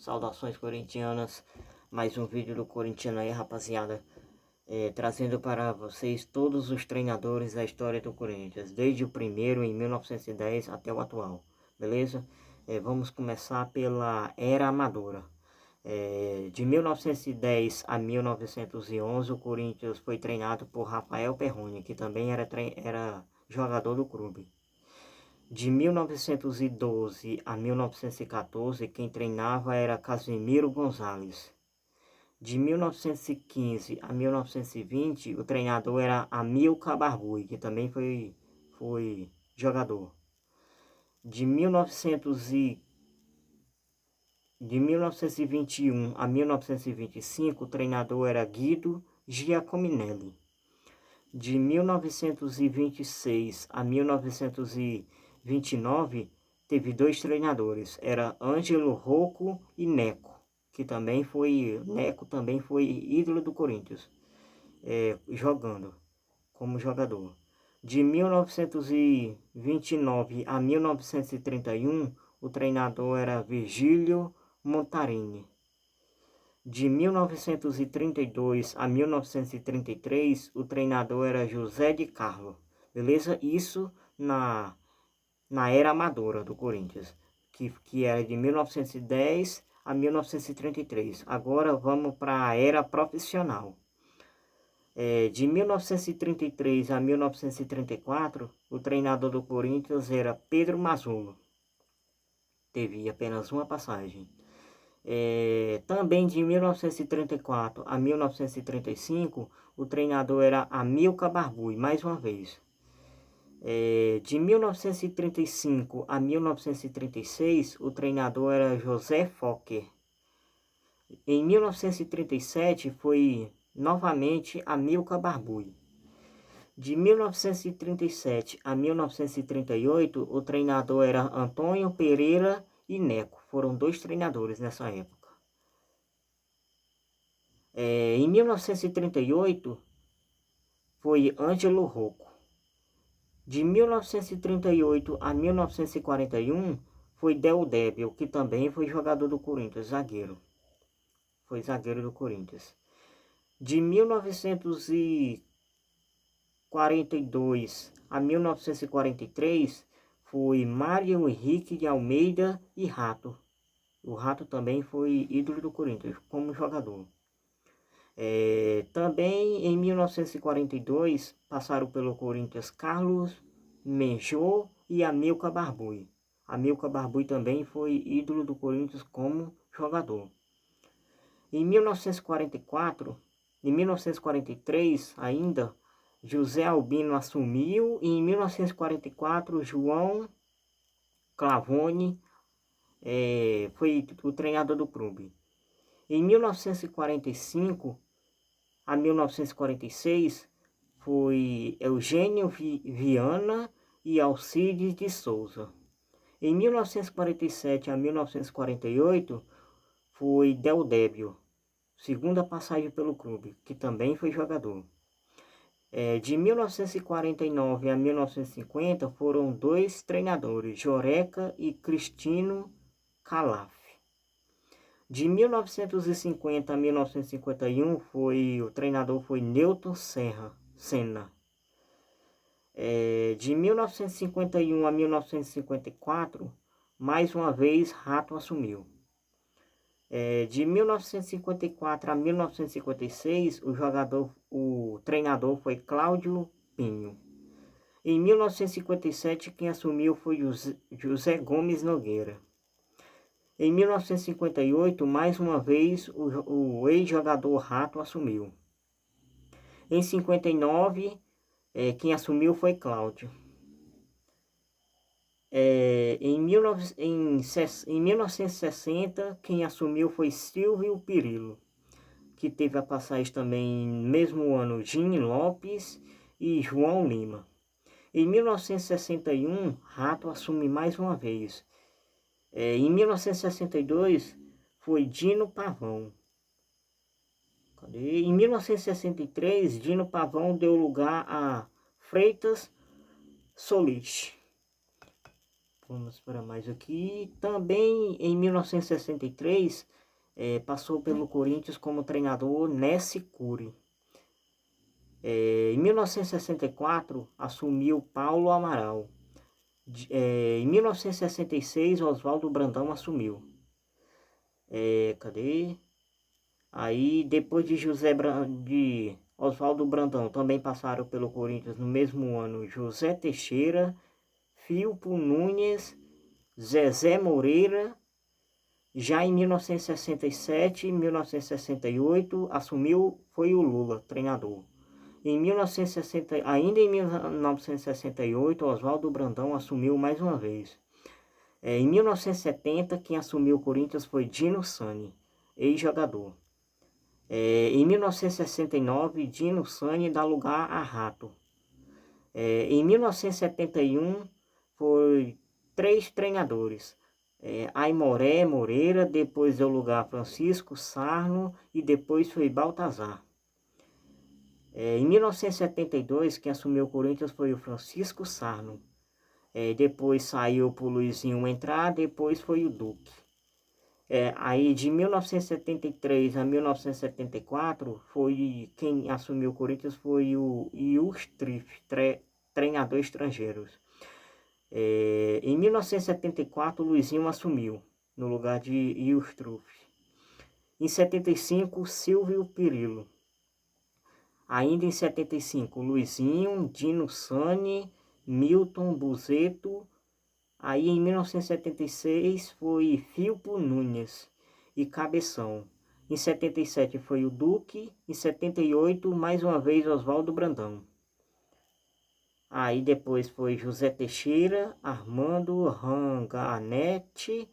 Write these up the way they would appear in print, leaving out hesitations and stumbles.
Saudações corintianas, mais um vídeo do Corintiano aí, rapaziada. Trazendo para vocês todos os treinadores da história do Corinthians, desde o primeiro em 1910 até o atual, beleza? Vamos começar pela era amadora. De 1910 a 1911, o Corinthians foi treinado por Rafael Perrone, que também era jogador do clube. De 1912 a 1914, quem treinava era Casimiro Gonzalez. De 1915 a 1920, o treinador era Amilcar Barbuy, que também foi jogador. De 1921 a 1925, o treinador era Guido Giacominelli. De 1926 a 1929, teve dois treinadores, era Ângelo Rocco e Neco, Neco também foi ídolo do Corinthians, jogando como jogador. De 1929 a 1931, o treinador era Virgílio Montarini. De 1932 a 1933, o treinador era José de Carlo, beleza? Isso na era amadora do Corinthians, que era de 1910 a 1933. Agora vamos para a era profissional. De 1933 a 1934, o treinador do Corinthians era Pedro Masolo. Teve apenas uma passagem. Também de 1934 a 1935, o treinador era Amilcar Barbuy, mais uma vez. De 1935 a 1936, o treinador era José Fokker. Em 1937, foi novamente Amilcar Barbuy. De 1937 a 1938, o treinador era Antônio Pereira e Neco. Foram dois treinadores nessa época. Em 1938, foi Ângelo Rocco. De 1938 a 1941, foi Del Débio, que também foi jogador do Corinthians, zagueiro. Foi zagueiro do Corinthians. De 1942 a 1943, foi Mário Henrique de Almeida e Rato. O Rato também foi ídolo do Corinthians como jogador. Também em 1942 passaram pelo Corinthians Carlos Menjô e Amilcar Barbuy. Amilcar Barbuy também foi ídolo do Corinthians como jogador. Em 1943 ainda, José Albino assumiu e em 1944 João Clavone foi o treinador do clube. Em 1945 a 1946 foi Eugênio Viana e Alcides de Souza. Em 1947 a 1948 foi Del Débio, segunda passagem pelo clube, que também foi jogador. De 1949 a 1950 foram dois treinadores, Joreca e Cristino Calaf. De 1950 a 1951 o treinador foi Newton Senna. De 1951 a 1954, mais uma vez Rato assumiu. De 1954 a 1956, o treinador foi Cláudio Pinho. Em 1957, quem assumiu foi José Gomes Nogueira. Em 1958, mais uma vez, o ex-jogador Rato assumiu. Em 59, quem assumiu foi Cláudio. Em 1960, quem assumiu foi Silvio Pirillo, que teve a passagem também no mesmo ano Gini Lopes e João Lima. Em 1961, Rato assume mais uma vez. Em 1962, foi Dino Pavão. Em 1963, Dino Pavão deu lugar a Freitas Solis. Vamos para mais aqui. Também em 1963, passou pelo Corinthians como treinador Nesse Cury. Em 1964, assumiu Paulo Amaral. Em 1966, Oswaldo Brandão assumiu. Cadê? Aí, depois de Oswaldo Brandão, também passaram pelo Corinthians no mesmo ano José Teixeira, Filpo Nunes, Zezé Moreira. Já em 1967 e 1968, foi o Lula, treinador. Ainda em 1968, Oswaldo Brandão assumiu mais uma vez. Em 1970, quem assumiu o Corinthians foi Dino Sani, ex-jogador. Em 1969, Dino Sani dá lugar a Rato. Em 1971, foi 3 treinadores. Aimoré Moreira, depois deu lugar a Francisco Sarno e depois foi Baltazar. Em 1972, quem assumiu o Corinthians foi o Francisco Sarno. Depois saiu para o Luizinho entrar, depois foi o Duque. Aí de 1973 a 1974, quem assumiu o Corinthians foi o Ilstrif, treinador estrangeiros. Em 1974, o Luizinho assumiu, no lugar de Ilstruf. Em 75, Silvio Pirillo. Ainda em 75, Luizinho, Dino Sani, Milton Buzeto. Aí em 1976 foi Filpo Nunes e Cabeção. Em 77 foi o Duque. Em 78, mais uma vez, Oswaldo Brandão. Aí depois foi José Teixeira, Armando Ranganete,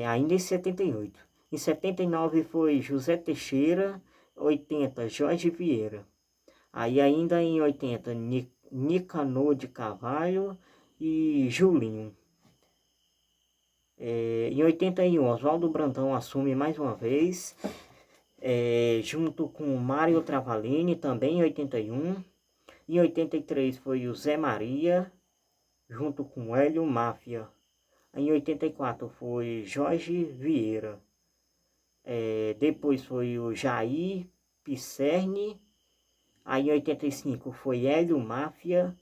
ainda em 78. Em 79 foi José Teixeira, 80 Jorge Vieira. Aí ainda em 80 Nicanor de Carvalho e Julinho. Em 81 Oswaldo Brandão assume mais uma vez, junto com Mário Travalini, também em 81. Em 83 foi o Zé Maria, junto com Hélio Máfia. Em 84 foi Jorge Vieira. Depois foi o Jair Pisserni. Aí em 85 foi Hélio Máfia.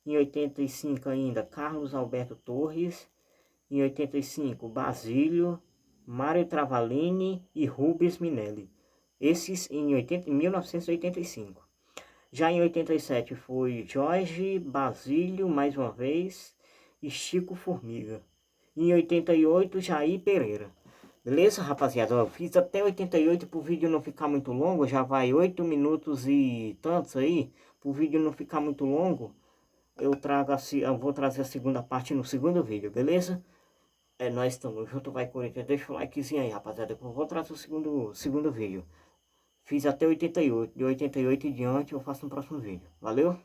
Em 85 ainda Carlos Alberto Torres. Em 85 Basílio, Mário Travalini e Rubens Minelli. Esses em 1985. Já em 87 foi Jorge Basílio, mais uma vez, e Chico Formiga. Em 88, Jair Pereira. Beleza, rapaziada? Eu fiz até 88 para o vídeo não ficar muito longo. Já vai 8 minutos e tantos aí. Para o vídeo não ficar muito longo, eu vou trazer a segunda parte no segundo vídeo, beleza? Nós estamos junto, vai Corinthians. Deixa o likezinho aí, rapaziada. Eu vou trazer o segundo vídeo. Fiz até 88. De 88 em diante eu faço no próximo vídeo. Valeu?